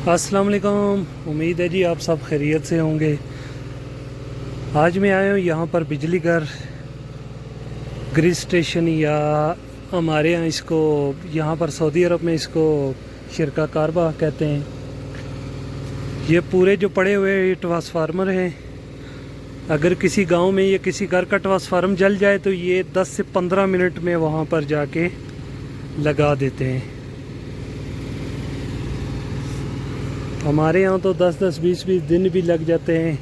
अस्सलाम वालेकुम। उम्मीद है जी आप सब खैरियत से होंगे। आज मैं आया हूँ यहाँ पर बिजली घर ग्रिड स्टेशन, या हमारे यहाँ इसको, यहाँ पर सऊदी अरब में इसको शिरका कारबा कहते हैं। ये पूरे जो पड़े हुए ये ट्रांसफार्मर हैं। अगर किसी गांव में या किसी घर का ट्रांसफार्मर जल जाए तो ये 10 से 15 मिनट में वहाँ पर जाके लगा देते हैं। हमारे यहाँ तो 10-10, 20-20 दिन भी लग जाते हैं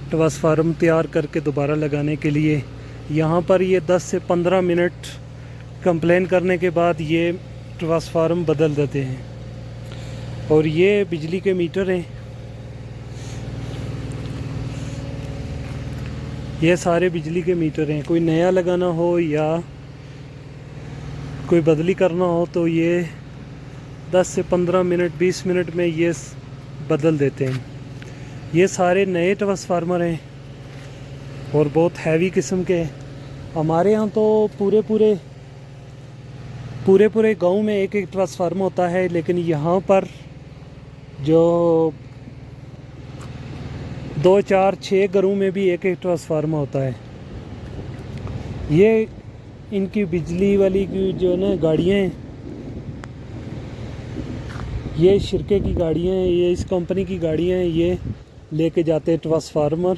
ट्रांसफार्मर तैयार करके दोबारा लगाने के लिए। यहाँ पर ये 10 से 15 मिनट कंप्लेन करने के बाद ये ट्रांसफार्मर बदल देते हैं। और ये बिजली के मीटर हैं, ये सारे बिजली के मीटर हैं। कोई नया लगाना हो या कोई बदली करना हो तो ये 10 से 15 मिनट 20 मिनट में ये बदल देते हैं। ये सारे नए ट्रांसफार्मर हैं और बहुत हैवी किस्म के। हमारे यहाँ तो पूरे गांव में एक एक ट्रांसफार्मर होता है, लेकिन यहाँ पर जो 2, 4, 6 घरों में भी एक एक ट्रांसफार्मर होता है। ये इनकी बिजली वाली की जो ना गाड़ियाँ हैं, ये शिरके की गाड़ियाँ हैं, ये इस कंपनी की गाड़ियाँ हैं। ये लेके जाते हैं ट्रांसफार्मर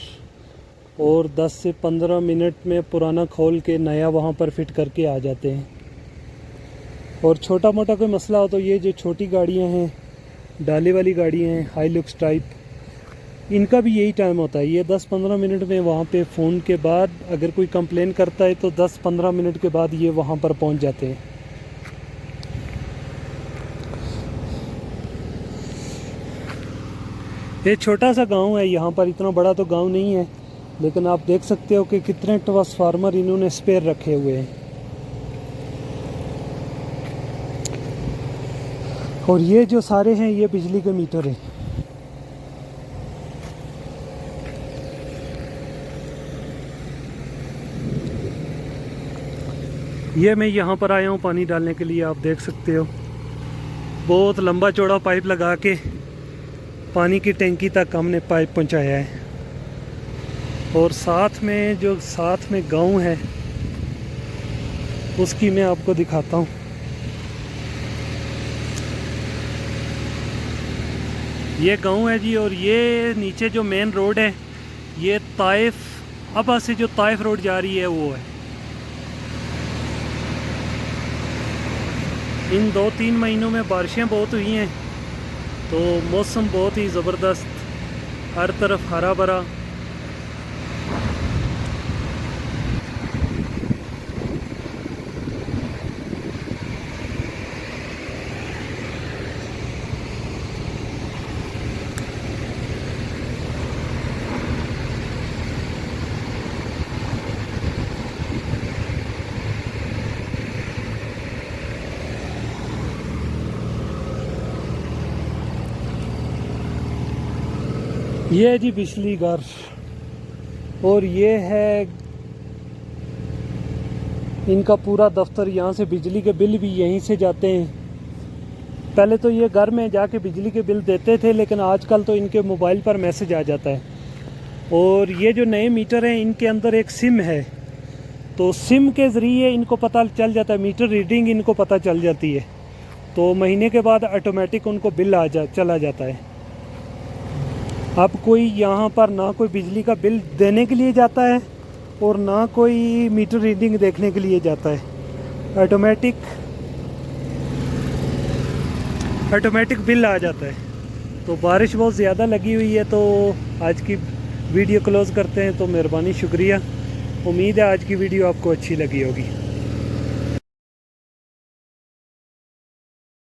और 10 से 15 मिनट में पुराना खोल के नया वहाँ पर फिट करके आ जाते हैं। और छोटा मोटा कोई मसला हो तो ये जो छोटी गाड़ियाँ हैं, डाले वाली गाड़ियाँ हैं, हाईलुक्स टाइप, इनका भी यही टाइम होता है। ये 10-15 मिनट में वहाँ पे फ़ोन के बाद अगर कोई कंप्लेन करता है तो 10-15 मिनट के बाद ये वहाँ पर पहुँच जाते हैं। ये छोटा सा गांव है, यहाँ पर इतना बड़ा तो गांव नहीं है, लेकिन आप देख सकते हो कि कितने ट्रांसफार्मर इन्होंने स्पेयर रखे हुए हैं। और ये जो सारे हैं ये बिजली के मीटर हैं। ये मैं यहाँ पर आया हूँ पानी डालने के लिए। आप देख सकते हो बहुत लंबा चौड़ा पाइप लगा के पानी की टैंकी तक हमने पाइप पहुंचाया है। और साथ में गांव है उसकी मैं आपको दिखाता हूं। ये गांव है जी, और ये नीचे जो मेन रोड है ये ताइफ अबा से जो ताइफ रोड जा रही है वो है। इन 2-3 महीनों में बारिशें बहुत हुई हैं तो मौसम बहुत ही ज़बरदस्त, हर तरफ हरा भरा। ये है जी बिजली घर, और ये है इनका पूरा दफ्तर। यहाँ से बिजली के बिल भी यहीं से जाते हैं। पहले तो ये घर में जाके बिजली के बिल देते थे, लेकिन आजकल तो इनके मोबाइल पर मैसेज आ जाता है। और ये जो नए मीटर हैं इनके अंदर एक सिम है, तो सिम के ज़रिए इनको पता चल जाता है, मीटर रीडिंग इनको पता चल जाती है। तो महीने के बाद ऑटोमेटिक उनको बिल चला जाता है। अब कोई यहाँ पर ना कोई बिजली का बिल देने के लिए जाता है और ना कोई मीटर रीडिंग देखने के लिए जाता है। ऑटोमेटिक बिल आ जाता है। तो बारिश बहुत ज़्यादा लगी हुई है, तो आज की वीडियो क्लोज़ करते हैं। तो मेहरबानी, शुक्रिया। उम्मीद है आज की वीडियो आपको अच्छी लगी होगी।